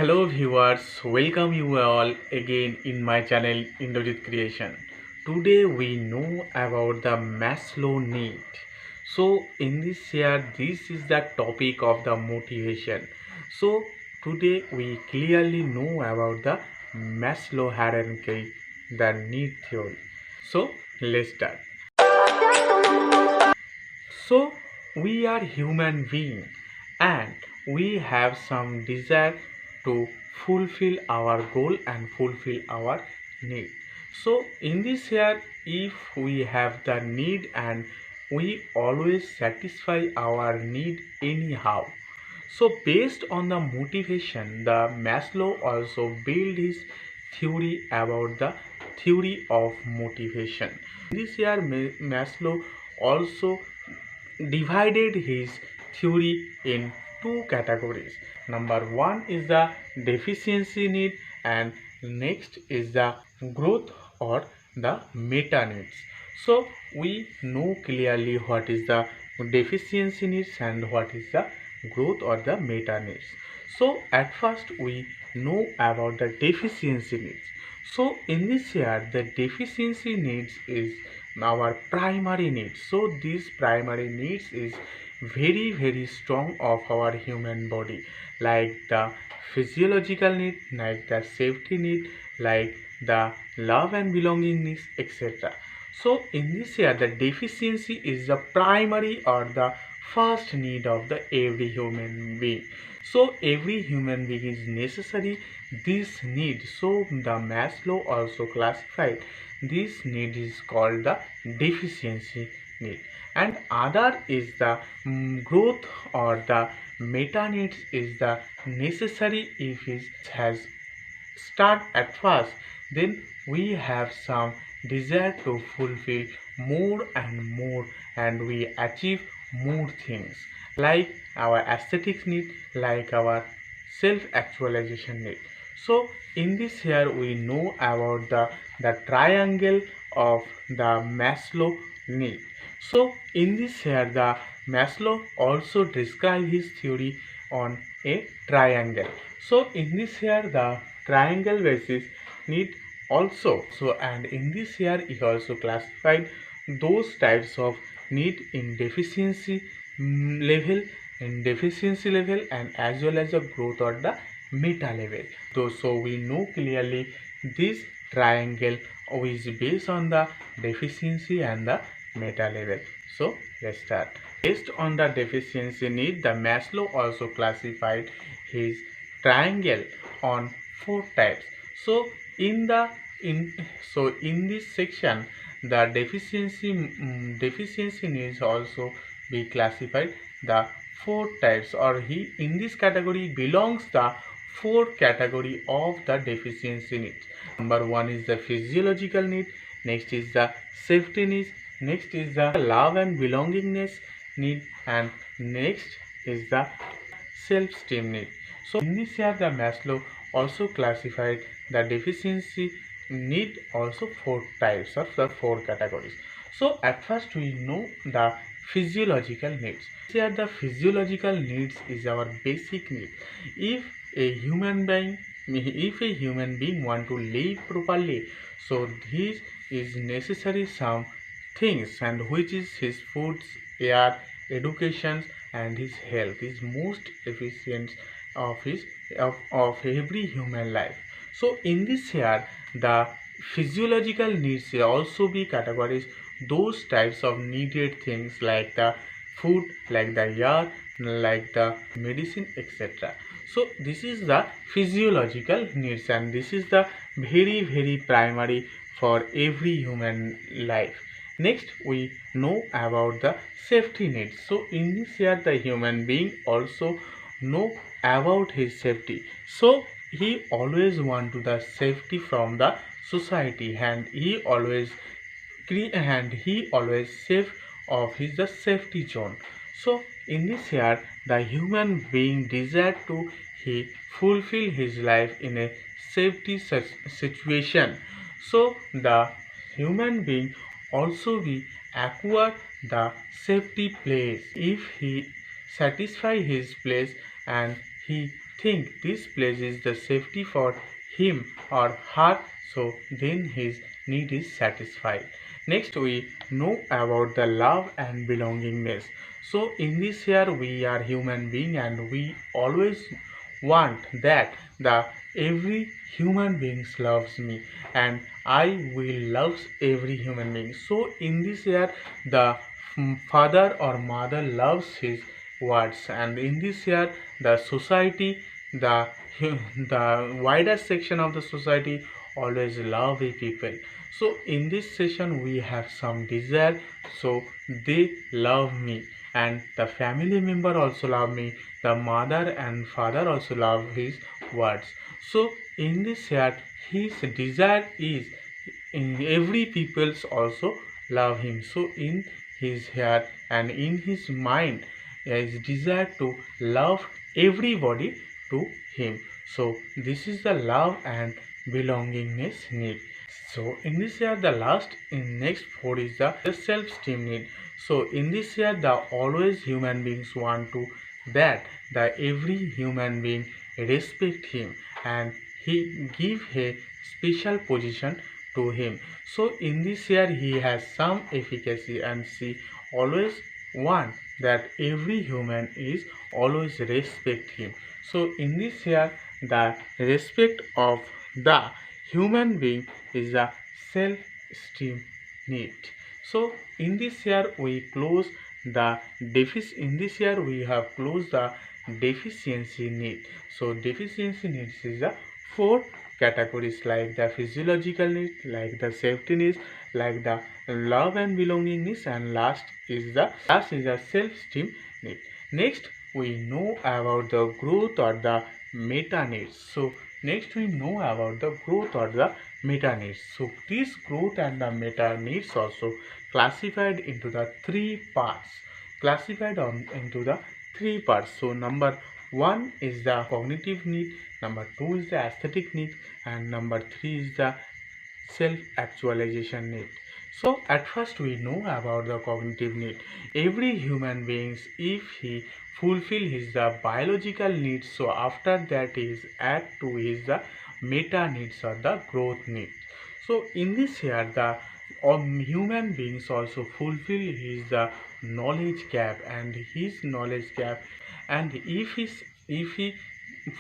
Hello viewers, welcome you all again in my channel Indojit Creation. Today we know about the Maslow need. So in this year, this is the topic of the motivation. So today we clearly know about the Maslow hierarchy, the need theory. So let's start. So we are human beings and we have some desire to fulfill our goal and fulfill our need. So in this year, if we have the need and we always satisfy our need anyhow. So based on the motivation, the Maslow also built his theory about the theory of motivation. This year Maslow also divided his theory in two categories. Number one is the deficiency need and next is the growth or the meta needs. So we know clearly what is the deficiency needs and what is the growth or the meta needs. So at first we know about the deficiency needs. So in this year the deficiency needs is our primary needs. So this primary needs is very strong of our human body, like the physiological need, like the safety need, like the love and belonging needs, etc. So in this year the deficiency is the primary or the first need of the every human being. So every human being is necessary this need. So the Maslow also classified this need is called the deficiency need, and other is the growth or the meta needs is the necessary if it has start at first, then we have some desire to fulfill more and more and we achieve more things, like our aesthetics need, like our self-actualization need. So in this here we know about the triangle of the Maslow need. So in this here the Maslow also describe his theory on a triangle. So in this here the triangle basis need also. So and in this here he also classified those types of need in deficiency level, and as well as the growth or the meta level. So we know clearly this triangle is based on the deficiency and the meta level. So let's start. Based on the deficiency need, the Maslow also classified his triangle on four types. So in this section the deficiency needs also be classified the four types, or he in this category belongs the four category of the deficiency needs. Number one is the physiological need, next is the safety needs, next is the love and belongingness need, and next is the self-esteem need. So in this year the Maslow also classified the deficiency need also four types or the four categories. So at first we know the physiological needs. Here the physiological needs is our basic need. If a human being want to live properly, so this is necessary some things, and which is his food, air, education and his health is most efficient of his of every human life. So in this here the physiological needs also be categorized those types of needed things like the food, like the air, like the medicine, etc. So this is the physiological needs and this is the very primary for every human life. Next we know about the safety needs. So in this here the human being also know about his safety. So he always want to the safety from the society, and he always safe of his the safety zone. So in this here the human being desire to he fulfill his life in a safety situation. So the human being also be acquire the safety place if he satisfy his place and he think this place is the safety for him or her, so then his need is satisfied. Next we know about the love and belongingness. So in this here we are human being and we always want that the every human beings loves me and I will love every human being. So in this year the father or mother loves his words, and in this year the society, the the wider section of the society always love the people. So in this session we have some desire, so they love me and the family member also love me, the mother and father also love his words. So in this here his desire is in every peoples also love him. So in his heart and in his mind is desire to love everybody to him. So this is the love and belongingness need. So in this year the last in next four is the self-esteem need. So in this year the always human beings want to that the every human being respect him and he give a special position to him. So in this year he has some efficacy and she always want that every human is always respect him. So in this year the respect of the human being is a self-esteem need. So in this year we close the in this year we have closed the deficiency need. So deficiency needs is the four categories like the physiological need, like the safety needs, like the love and belonging needs, and last is the self-esteem need. Next we know about the growth or the meta needs. So next we know about the growth or the meta needs. So this growth and the meta needs also classified into the three parts. So number one is the cognitive need, number two is the aesthetic need, and number three is the self-actualization need. So at first we know about the cognitive need. Every human beings, if he fulfill his biological needs, so after that is add to his meta needs or the growth needs. So in this here the human beings also fulfill his knowledge gap and his knowledge gap, and if he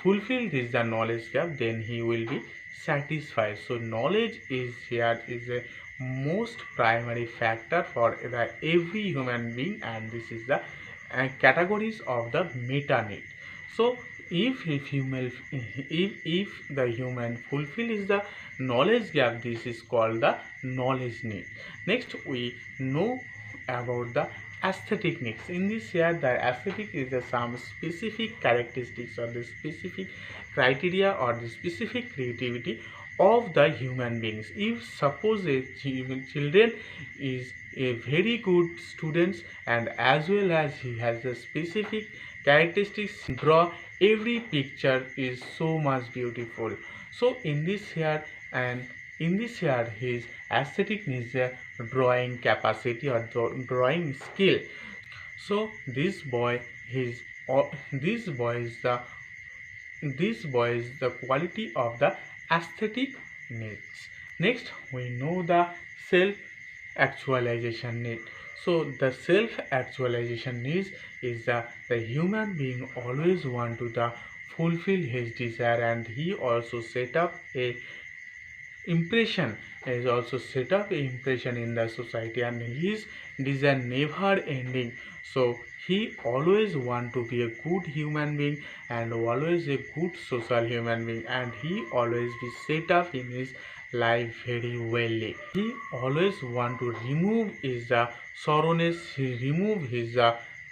fulfill this the knowledge gap, then he will be satisfied. So knowledge is here is a most primary factor for the every human being, and this is the categories of the meta need. So if the human fulfills the knowledge gap, this is called the knowledge need. Next we know about the aesthetic needs. In this here the aesthetic is the some specific characteristics or the specific criteria or the specific creativity of the human beings. If suppose a children is a very good students and as well as he has a specific characteristics draw every picture is so much beautiful. So in this here and in this here his aesthetic needs a drawing capacity or drawing skill. So this boy is the quality of the aesthetic needs. Next we know the self actualization need. So the self actualization needs is the human being always want to the fulfill his desire, and he also set up a impression is also set up a impression in the society, and his desire never ending. So he always want to be a good human being and always a good social human being, and he always be set up in his life very well. He always want to remove his sorrowness, he remove his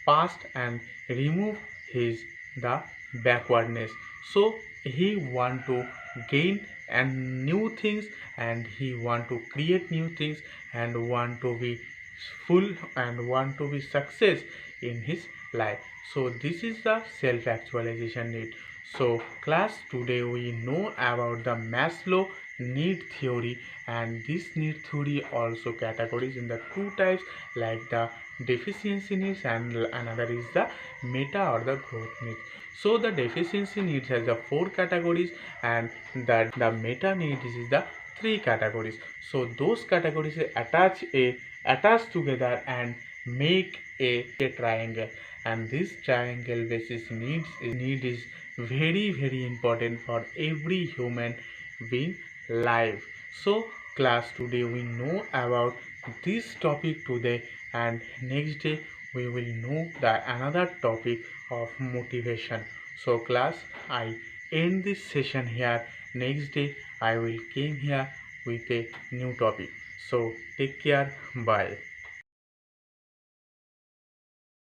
past and remove his the backwardness. So he want to gain and new things, and he want to create new things and want to be full and want to be success in his life. So this is the self actualization need. So class, today we know about the Maslow need theory, and this need theory also categories in the two types, like the deficiency needs and another is the meta or the growth needs. So the deficiency needs has the four categories, and the meta needs is the three categories. So those categories attach together and make a triangle, and this triangle basis need is very important for every human being life. So class, today we know about this topic today, and next day we will know the another topic of motivation. So class, I end this session here. Next day I will came here with a new topic. So take care, bye.